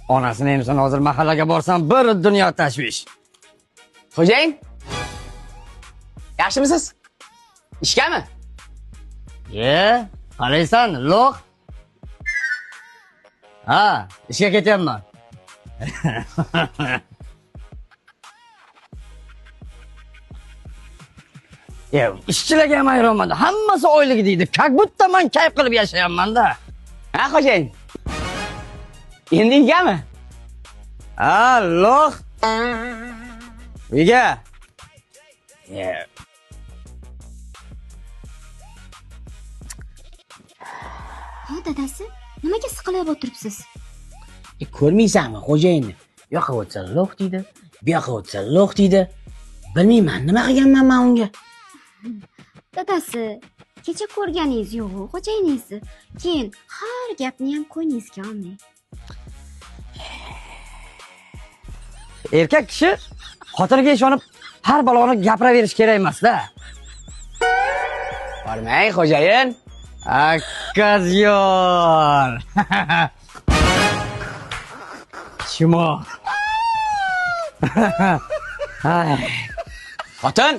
Onasini emson hozir mahallaga borsam bir dunyo tashvish. Xo'jayin? Yaxshimisiz? Ishgami? Qalaysan, lo'q? Ha, ishga ketyapman. Ishchilarga ham hayronman. Hammasi oyligi deydi. Как будто men kayf qilib yashayapman-da. Ha, xo'jayin. Endi uygami? Ha, lo'q. Uyga. Ha, dadasi, nimaga siqilib o'tiribsiz? Ko'rmaysanmi xo'jayinni? Bu yoqqa o'tsa lo'q deydi, bu yoqqa o'tsa lo'q deydi. Bilmayman, nima qilganman men unga? Dadasi, kecha ko'rganingiz yo'q-ku xo'jayiningizni. Keyin har gapni ham ko'nglingizga olmang. Erkak kishi xotiniga ishonib har baloni gapiraverish kerak emas-da. Bormang xo'jayin. Akazyor. Chimo. Xotin.